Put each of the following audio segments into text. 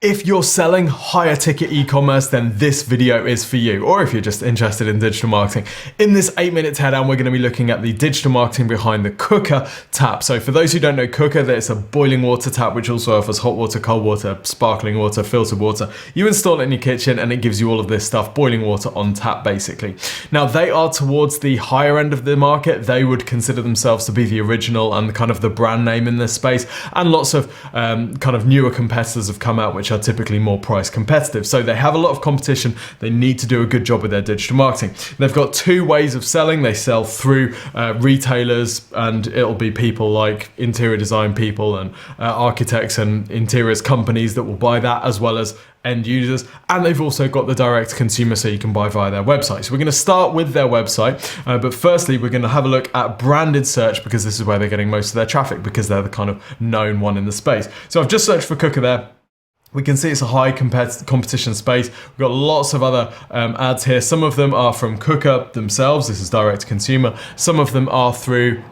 If you're selling higher ticket e-commerce, then this video is for you, or if you're just interested in digital marketing. In this 8-minute teardown, we're going to be looking at the digital marketing behind the Quooker tap. So for those who don't know Quooker, it's a boiling water tap, which also offers hot water, cold water, sparkling water, filtered water. You install it in your kitchen and it gives you all of this stuff, boiling water on tap, basically. Now they are towards the higher end of the market. They would consider themselves to be the original and kind of the brand name in this space. And lots of kind of newer competitors have come out, which are typically more price competitive. So they have a lot of competition. They need to do a good job with their digital marketing. They've got two ways of selling. They sell through retailers, and it'll be people like interior design people and architects and interiors companies that will buy that, as well as end users. And they've also got the direct consumer, so you can buy via their website. So we're going to start with their website, but firstly we're going to have a look at branded search, because this is where they're getting most of their traffic, because they're the kind of known one in the space. So I've just searched for Quooker there. We can see it's a high competition space. We've got lots of other ads here. Some of them are from Quooker themselves. This is direct to consumer. Some of them are through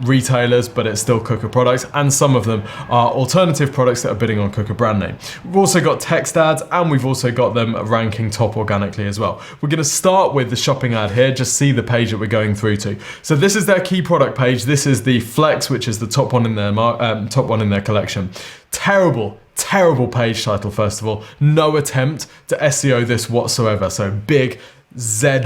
retailers, but it's still Quooker products. And some of them are alternative products that are bidding on Quooker brand name. We've also got text ads, and we've also got them ranking top organically as well. We're going to start with the shopping ad here. Just see the page that we're going through to. So this is their key product page. This is the Flex, which is the top one in their collection. Terrible page title, first of all. No attempt to SEO this whatsoever, so big Z-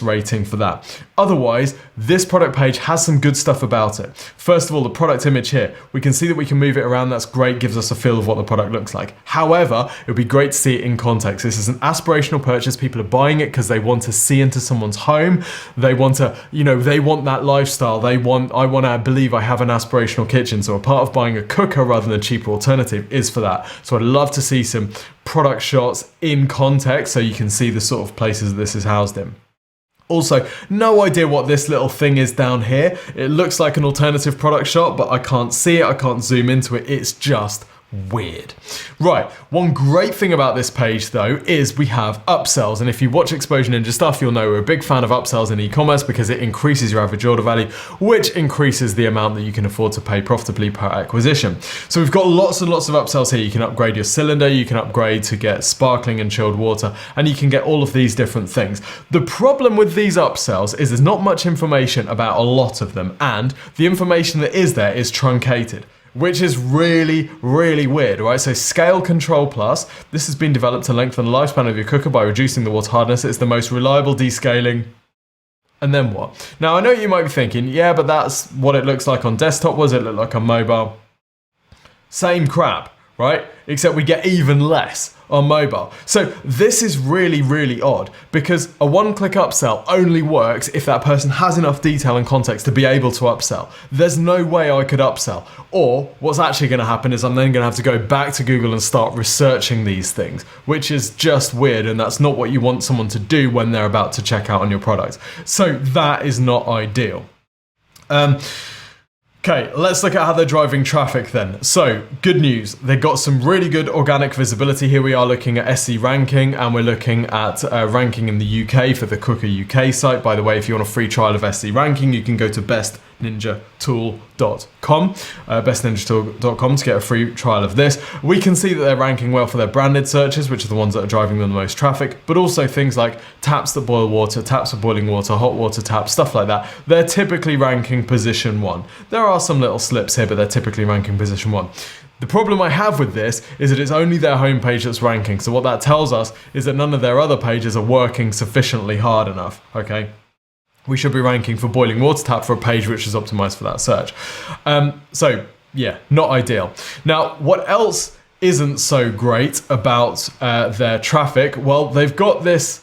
rating for that. Otherwise, this product page has some good stuff about it. First of all, the product image here. We can see that we can move it around. That's great, gives us a feel of what the product looks like. However, it would be great to see it in context. This is an aspirational purchase. People are buying it because they want to see into someone's home. They want to, they want that lifestyle. I want to believe I have an aspirational kitchen. So a part of buying a Quooker rather than a cheaper alternative is for that. So I'd love to see some product shots in context so you can see the sort of places this is housed in. Also, no idea what this little thing is down here. It looks like an alternative product shot, but I can't see it. I can't zoom into it. It's just weird. Right, one great thing about this page though is we have upsells, and if you watch Exposure Ninja stuff, you'll know we're a big fan of upsells in e-commerce because it increases your average order value, which increases the amount that you can afford to pay profitably per acquisition. So we've got lots and lots of upsells here. You can upgrade your cylinder, you can upgrade to get sparkling and chilled water, and you can get all of these different things. The problem with these upsells is there's not much information about a lot of them, and the information that is there is truncated, which is really, really weird, right? So Scale Control Plus, this has been developed to lengthen the lifespan of your cooker by reducing the water hardness. It's the most reliable descaling. And then what? Now, I know you might be thinking, yeah, but that's what it looks like on desktop. What does it look like on mobile? Same crap, right? Except we get even less on mobile. So this is really, really odd, because a one-click upsell only works if that person has enough detail and context to be able to upsell. There's no way I could upsell. Or what's actually going to happen is I'm then going to have to go back to Google and start researching these things, which is just weird, and that's not what you want someone to do when they're about to check out on your product. So that is not ideal. Okay, let's look at how they're driving traffic then. So, good news, they got some really good organic visibility. Here we are looking at SE ranking, and we're looking at ranking in the UK for the Quooker UK site. By the way, if you want a free trial of SE ranking, you can go to bestninjatool.com, bestninjatool.com to get a free trial of this. We can see that they're ranking well for their branded searches, which are the ones that are driving them the most traffic, but also things like taps that boil water, taps for boiling water, hot water taps, stuff like that. They're typically ranking position 1. There are some little slips here, but they're typically ranking position 1. The problem I have with this is that it's only their homepage that's ranking. So what that tells us is that none of their other pages are working sufficiently hard enough, okay? We should be ranking for boiling water tap for a page which is optimized for that search. So yeah, not ideal. Now, what else isn't so great about their traffic? Well, they've got this.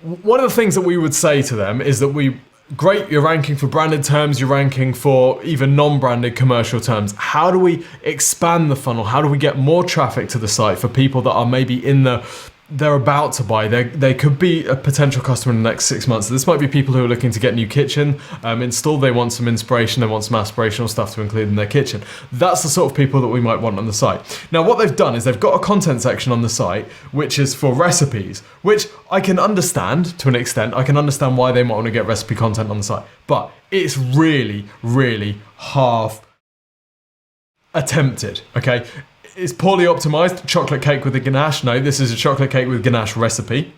One of the things that we would say to them is that great, you're ranking for branded terms, you're ranking for even non-branded commercial terms. How do we expand the funnel? How do we get more traffic to the site for people that are maybe they're about to buy? They could be a potential customer in the next 6 months. This might be people who are looking to get a new kitchen installed. They want some inspiration. They want some aspirational stuff to include in their kitchen. That's the sort of people that we might want on the site. Now, what they've done is they've got a content section on the site, which is for recipes, which I can understand to an extent. I can understand why they might want to get recipe content on the site, but it's really, really half attempted, okay? It's poorly optimized. Chocolate cake with a ganache. No, this is a chocolate cake with ganache recipe.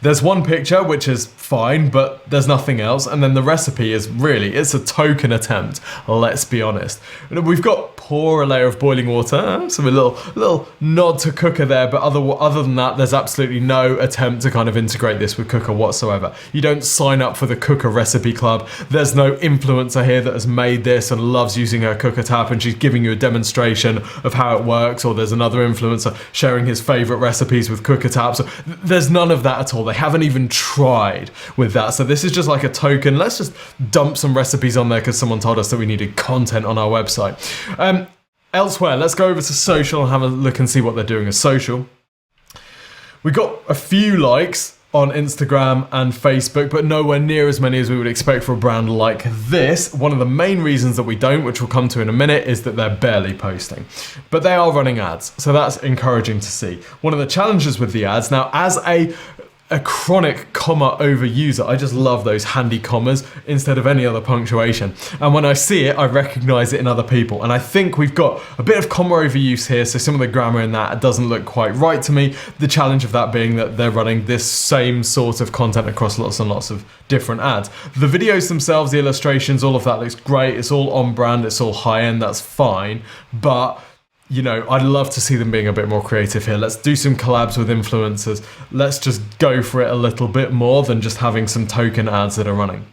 There's one picture which is fine, but there's nothing else, and then the recipe is really, it's a token attempt, let's be honest. We've got pour a layer of boiling water, so a little nod to Quooker there, but other than that, there's absolutely no attempt to kind of integrate this with Quooker whatsoever. You don't sign up for the Quooker recipe club. There's no influencer here that has made this and loves using her Quooker tap and she's giving you a demonstration of how it works, or there's another influencer sharing his favorite recipes with Quooker taps. So there's none of that at all. They haven't even tried with that. So this is just like a token. Let's just dump some recipes on there because someone told us that we needed content on our website. Elsewhere, let's go over to social and have a look and see what they're doing as social. We got a few likes on Instagram and Facebook, but nowhere near as many as we would expect for a brand like this. One of the main reasons that we don't, which we'll come to in a minute, is that they're barely posting. But they are running ads, so that's encouraging to see. One of the challenges with the ads, now as a chronic comma overuser, I just love those handy commas instead of any other punctuation. And when I see it, I recognize it in other people. And I think we've got a bit of comma overuse here, so some of the grammar in that doesn't look quite right to me. The challenge of that being that they're running this same sort of content across lots and lots of different ads. The videos themselves, the illustrations, all of that looks great. It's all on brand, it's all high end, that's fine. But you know, I'd love to see them being a bit more creative here. Let's do some collabs with influencers. Let's just go for it a little bit more than just having some token ads that are running.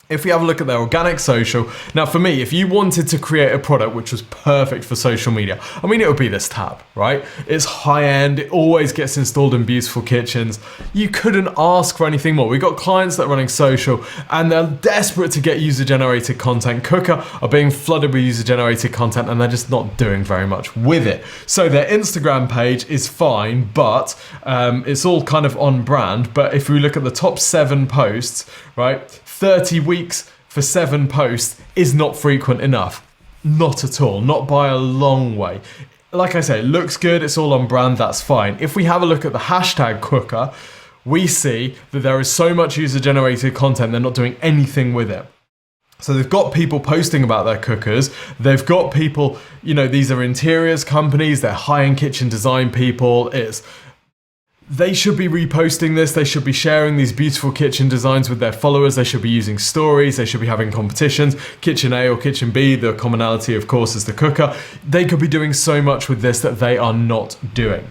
If we have a look at their organic social, now for me, if you wanted to create a product which was perfect for social media, I mean, it would be this tab, right? It's high end, it always gets installed in beautiful kitchens. You couldn't ask for anything more. We've got clients that are running social and they're desperate to get user-generated content. Quooker are being flooded with user-generated content and they're just not doing very much with it. So their Instagram page is fine, but it's all kind of on brand. But if we look at the top 7 posts, right? 30 weeks for 7 posts is not frequent enough. Not at all, not by a long way. Like I say, it looks good, it's all on brand, that's fine. If we have a look at the hashtag Quooker, we see that there is so much user-generated content, they're not doing anything with it. So they've got people posting about their cookers. They've got people, you know, these are interiors companies, they're high-end kitchen design people. They should be reposting this. They should be sharing these beautiful kitchen designs with their followers. They should be using stories. They should be having competitions. Kitchen A or Kitchen B, the commonality, of course, is the Quooker. They could be doing so much with this that they are not doing.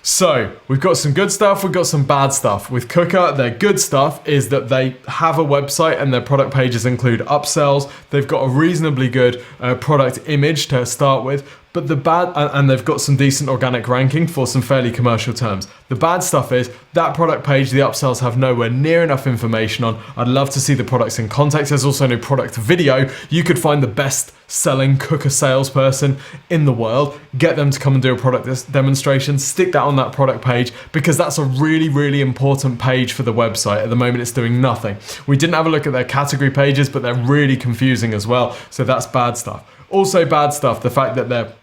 So we've got some good stuff, we've got some bad stuff. With Quooker, their good stuff is that they have a website and their product pages include upsells. They've got a reasonably good product image to start with. But the bad, and they've got some decent organic ranking for some fairly commercial terms. The bad stuff is that product page, the upsells have nowhere near enough information on. I'd love to see the products in context. There's also no product video. You could find the best selling Quooker salesperson in the world, get them to come and do a product demonstration, stick that on that product page, because that's a really, really important page for the website. At the moment, it's doing nothing. We didn't have a look at their category pages, but they're really confusing as well. So that's bad stuff. Also bad stuff, the fact that their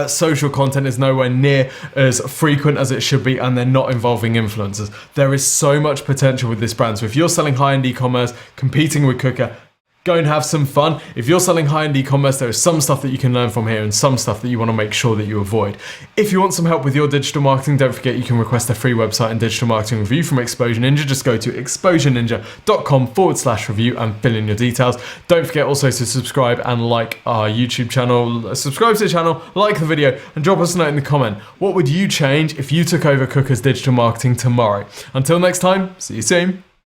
social content is nowhere near as frequent as it should be, and they're not involving influencers. There is so much potential with this brand. So if you're selling high-end e-commerce, competing with Quooker, go and have some fun. If you're selling high-end e-commerce, there is some stuff that you can learn from here and some stuff that you want to make sure that you avoid. If you want some help with your digital marketing, don't forget you can request a free website and digital marketing review from Exposure Ninja. Just go to exposureninja.com/review and fill in your details. Don't forget also to subscribe and like our YouTube channel. Subscribe to the channel, like the video, and drop us a note in the comment. What would you change if you took over Quooker's digital marketing tomorrow? Until next time, see you soon.